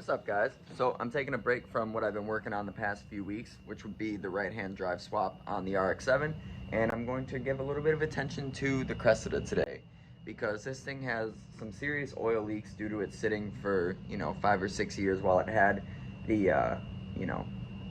What's up, guys? So I'm taking a break from what I've been working on the past few weeks, which would be the right-hand drive swap on the RX-7, and I'm going to give a little bit of attention to the Cressida today, because this thing has some serious oil leaks due to it sitting for 5 or 6 years while it had the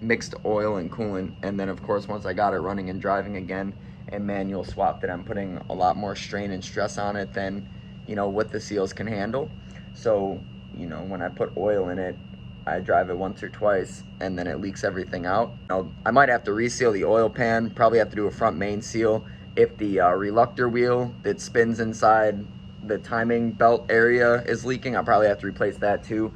mixed oil and coolant. And then of course once I got it running and driving again and manual swapped it, I'm putting a lot more strain and stress on it than what the seals can handle. So when I put oil in it, I drive it once or twice and then it leaks everything out. I might have to reseal the oil pan, probably have to do a front main seal. If the reluctor wheel that spins inside the timing belt area is leaking, I'll probably have to replace that too.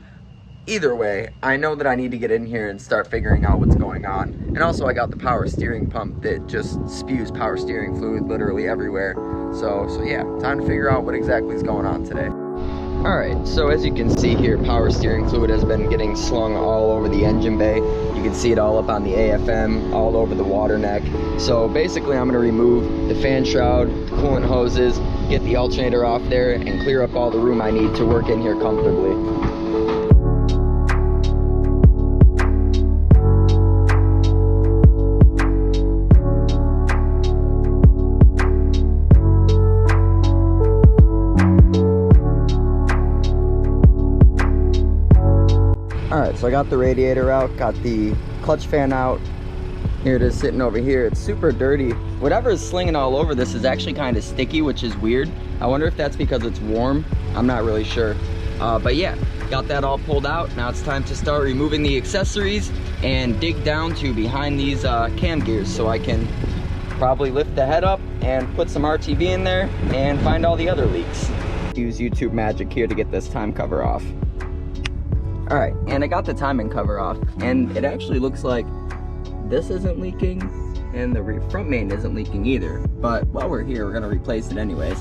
Either way, I know that I need to get in here and start figuring out what's going on. And also I got the power steering pump that just spews power steering fluid literally everywhere. So yeah, time to figure out what exactly is going on today. Alright, so as you can see here, power steering fluid has been getting slung all over the engine bay. You can see it all up on the AFM, all over the water neck. So basically I'm going to remove the fan shroud, the coolant hoses, get the alternator off there, and clear up all the room I need to work in here comfortably. Alright, so I got the radiator out, got the clutch fan out. Here it is sitting over here. It's super dirty. Whatever is slinging all over this is actually kind of sticky, which is weird. I wonder if that's because it's warm. I'm not really sure. But yeah, got that all pulled out. Now it's time to start removing the accessories and dig down to behind these cam gears so I can probably lift the head up and put some RTV in there and find all the other leaks. Use YouTube magic here to get this time cover off. Alright, and I got the timing cover off, and it actually looks like this isn't leaking, and the front main isn't leaking either. But while we're here, we're going to replace it anyways.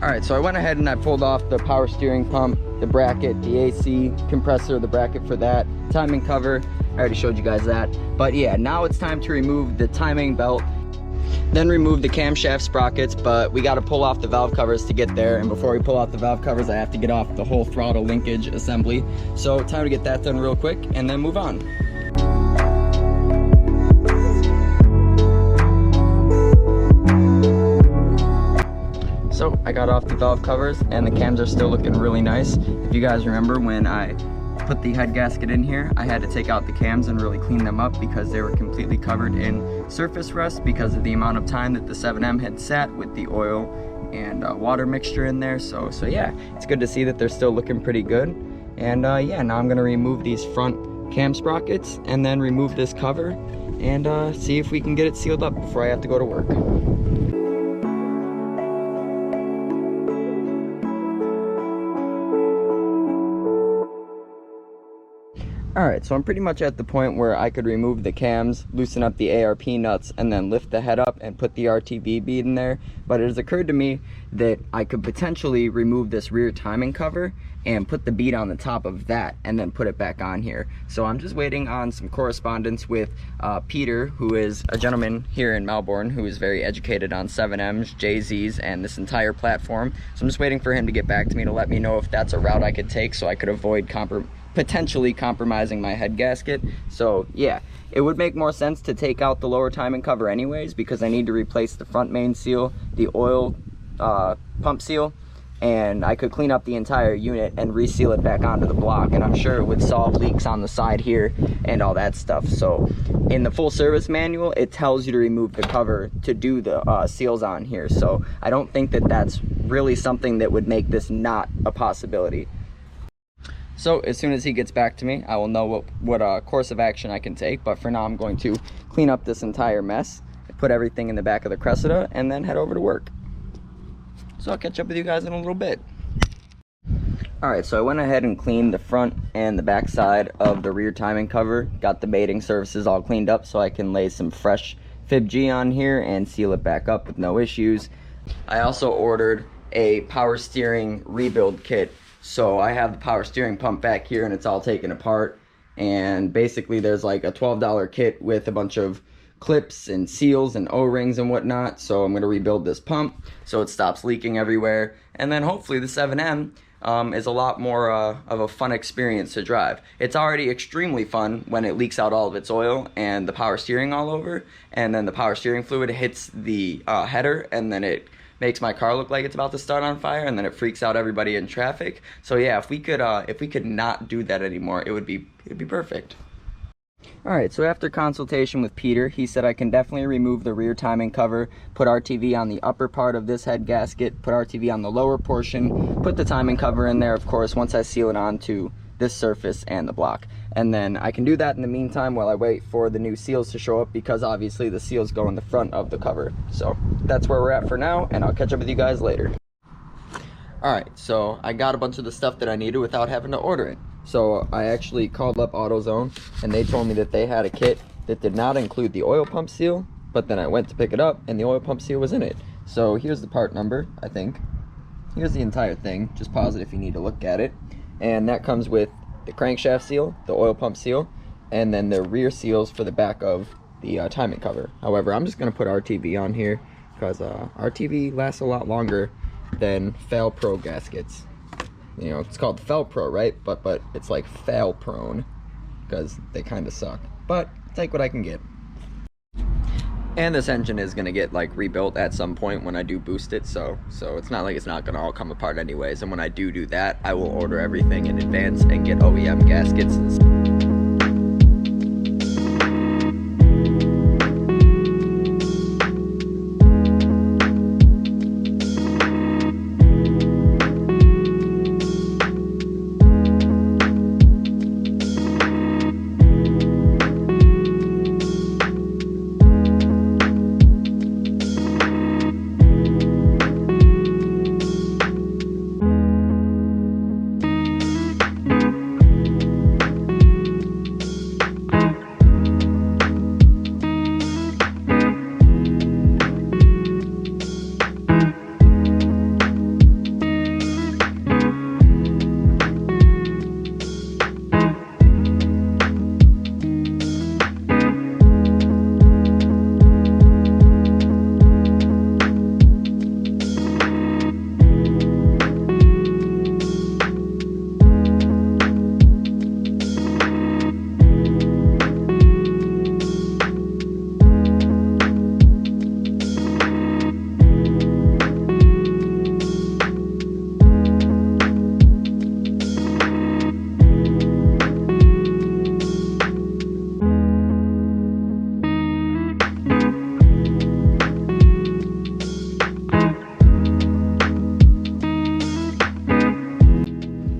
Alright, so I went ahead and I pulled off the power steering pump, the bracket, the AC compressor, the bracket for that, timing cover. I already showed you guys that. But yeah, now it's time to remove the timing belt, then remove the camshaft sprockets, but we got to pull off the valve covers to get there. And before we pull off the valve covers, I have to get off the whole throttle linkage assembly. So time to get that done real quick and then move on. So I got off the valve covers and the cams are still looking really nice. If you guys remember, when I put the head gasket in here, I had to take out the cams and really clean them up because they were completely covered in surface rust because of the amount of time that the 7M had sat with the oil and water mixture in there. So yeah, it's good to see that they're still looking pretty good. And yeah, now I'm gonna remove these front cam sprockets and then remove this cover and see if we can get it sealed up before I have to go to work. Alright, so I'm pretty much at the point where I could remove the cams, loosen up the ARP nuts, and then lift the head up and put the RTV bead in there. But it has occurred to me that I could potentially remove this rear timing cover and put the bead on the top of that and then put it back on here. So I'm just waiting on some correspondence with Peter, who is a gentleman here in Melbourne who is very educated on 7Ms, JZs, and this entire platform. So I'm just waiting for him to get back to me to let me know if that's a route I could take so I could avoid potentially compromising my head gasket. So yeah, it would make more sense to take out the lower timing cover anyways, because I need to replace the front main seal, the oil pump seal, and I could clean up the entire unit and reseal it back onto the block, and I'm sure it would solve leaks on the side here and all that stuff. So in the full service manual, it tells you to remove the cover to do the seals on here. So I don't think that that's really something that would make this not a possibility. So as soon as he gets back to me, I will know what course of action I can take. But for now, I'm going to clean up this entire mess, put everything in the back of the Cressida, and then head over to work. So I'll catch up with you guys in a little bit. Alright, so I went ahead and cleaned the front and the back side of the rear timing cover. Got the mating surfaces all cleaned up so I can lay some fresh Fib G on here and seal it back up with no issues. I also ordered a power steering rebuild kit. So I have the power steering pump back here and it's all taken apart, and basically there's like a $12 kit with a bunch of clips and seals and O-rings and whatnot. So I'm going to rebuild this pump so it stops leaking everywhere, and then hopefully the 7M is a lot more of a fun experience to drive. It's already extremely fun when it leaks out all of its oil and the power steering all over, and then the power steering fluid hits the header, and then it makes my car look like it's about to start on fire, and then it freaks out everybody in traffic. So yeah, if we could not do that anymore, it'd be perfect. Alright, so after consultation with Peter, he said I can definitely remove the rear timing cover, put RTV on the upper part of this head gasket, put RTV on the lower portion, put the timing cover in there, of course, once I seal it onto this surface and the block. And then I can do that in the meantime while I wait for the new seals to show up, because obviously the seals go in the front of the cover. So that's where we're at for now, and I'll catch up with you guys later. Alright, so I got a bunch of the stuff that I needed without having to order it. So I actually called up AutoZone, and they told me that they had a kit that did not include the oil pump seal, but then I went to pick it up and the oil pump seal was in it. So here's the part number, I think. Here's the entire thing, just pause it if you need to look at it. And that comes with the crankshaft seal, the oil pump seal, and then the rear seals for the back of the timing cover. However, I'm just going to put RTV on here because RTV lasts a lot longer than Fail Pro gaskets. You know, it's called Fail Pro, right? But it's like fail prone because they kind of suck. But take what I can get. And this engine is gonna get like rebuilt at some point when I do boost it, so it's not like it's not gonna all come apart anyways. And when I do that, I will order everything in advance and get OEM gaskets.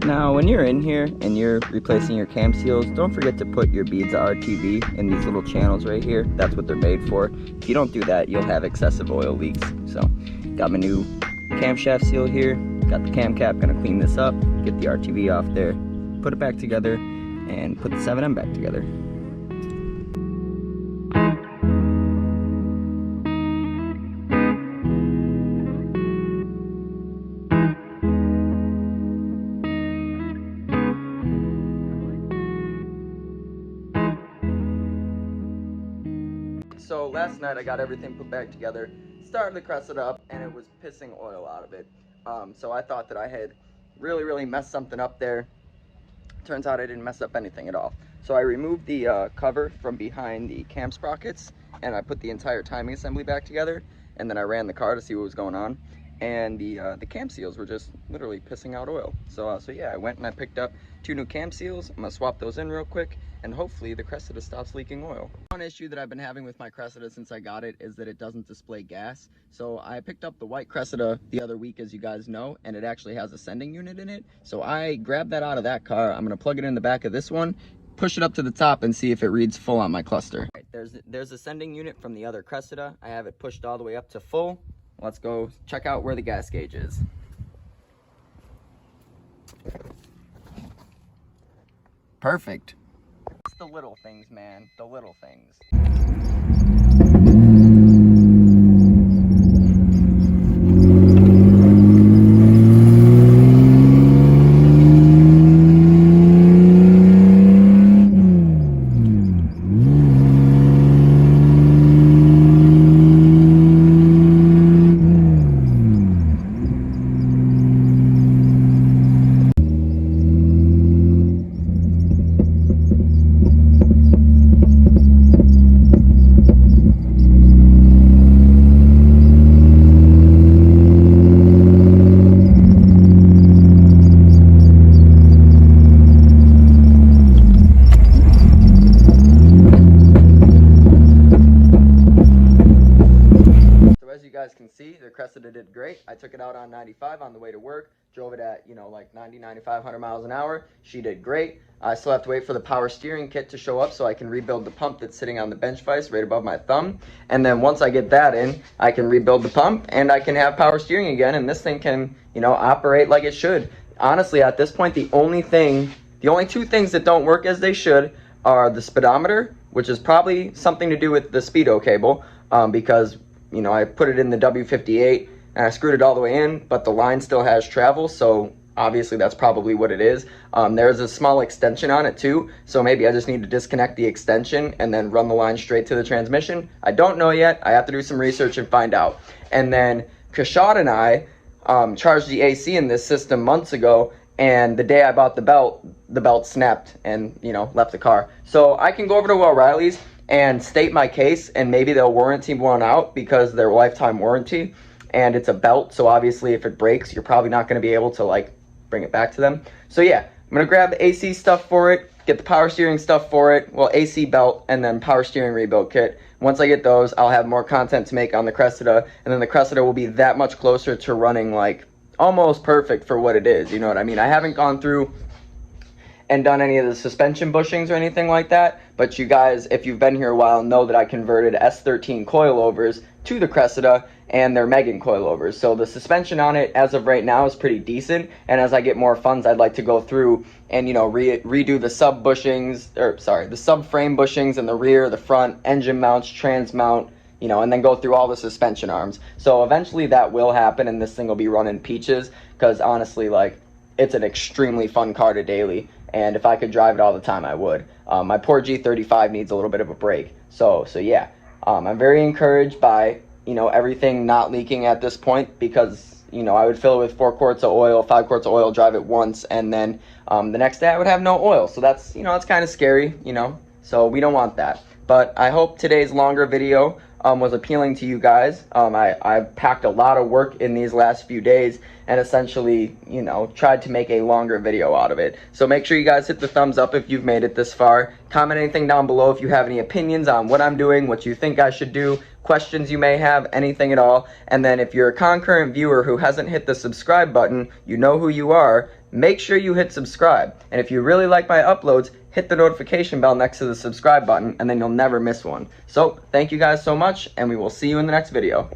Now, when you're in here and you're replacing your cam seals, don't forget to put your beads of RTV in these little channels right here. That's what they're made for. If you don't do that, you'll have excessive oil leaks. So, got my new camshaft seal here. Got the cam cap, gonna clean this up, get the RTV off there, put it back together, and put the 7M back together. So last night I got everything put back together, started the Cressida up, and it was pissing oil out of it. So I thought that I had really messed something up there. Turns out I didn't mess up anything at all. So I removed the cover from behind the cam sprockets, and I put the entire timing assembly back together, and then I ran the car to see what was going on. And the cam seals were just literally pissing out oil. So yeah, I went and I picked up 2 new cam seals. I'm gonna swap those in real quick, and hopefully the Cressida stops leaking oil. One issue that I've been having with my Cressida since I got it is that it doesn't display gas. So I picked up the white Cressida the other week, as you guys know, and it actually has a sending unit in it. So I grabbed that out of that car. I'm gonna plug it in the back of this one, push it up to the top, and see if it reads full on my cluster. Right, there's a sending unit from the other Cressida. I have it pushed all the way up to full. Let's go check out where the gas gauge is. Perfect. It's the little things, man. The little things. Cressida did great. I took it out on 95 on the way to work, drove it at, like 90, 95, 100 miles an hour. She did great. I still have to wait for the power steering kit to show up so I can rebuild the pump that's sitting on the bench vise right above my thumb. And then once I get that in, I can rebuild the pump and I can have power steering again, and this thing can, operate like it should. Honestly, at this point, the only two things that don't work as they should are the speedometer, which is probably something to do with the speedo cable, because I put it in the W58 and I screwed it all the way in, but the line still has travel, so obviously that's probably what it is. There's a small extension on it too, so maybe I just need to disconnect the extension and then run the line straight to the transmission. I don't know yet. I have to do some research and find out. And then Camshaft and I charged the AC in this system months ago, and the day I bought the belt snapped and left the car. So I can go over to O'Reilly's and state my case, and maybe they'll warranty one out because they're lifetime warranty, and it's a belt, so obviously if it breaks, you're probably not going to be able to bring it back to them. So yeah, I'm going to grab the AC stuff for it, get the power steering stuff for it, well, AC belt, and then power steering rebuild kit. Once I get those, I'll have more content to make on the Cressida, and then the Cressida will be that much closer to running almost perfect for what it is, you know what I mean? I haven't gone through and done any of the suspension bushings or anything like that, but you guys, if you've been here a while, know that I converted S13 coilovers to the Cressida, and they're Megan coilovers. So the suspension on it as of right now is pretty decent, and as I get more funds, I'd like to go through and redo the sub bushings, the subframe bushings in the rear, the front, engine mounts, trans mount, and then go through all the suspension arms. So eventually that will happen, and this thing will be running peaches, because honestly, it's an extremely fun car to daily, and if I could drive it all the time, I would. My poor G35 needs a little bit of a break. So yeah, I'm very encouraged by, everything not leaking at this point, because, I would fill it with 4 quarts of oil, 5 quarts of oil, drive it once, and then the next day I would have no oil. So that's, it's kind of scary, so we don't want that. But I hope today's longer video was appealing to you guys. I've packed a lot of work in these last few days and essentially, tried to make a longer video out of it. So make sure you guys hit the thumbs up if you've made it this far. Comment anything down below if you have any opinions on what I'm doing, what you think I should do, questions you may have, anything at all. And then if you're a concurrent viewer who hasn't hit the subscribe button, you know who you are. Make sure you hit subscribe. And if you really like my uploads, hit the notification bell next to the subscribe button, and then you'll never miss one. So thank you guys so much, and we will see you in the next video.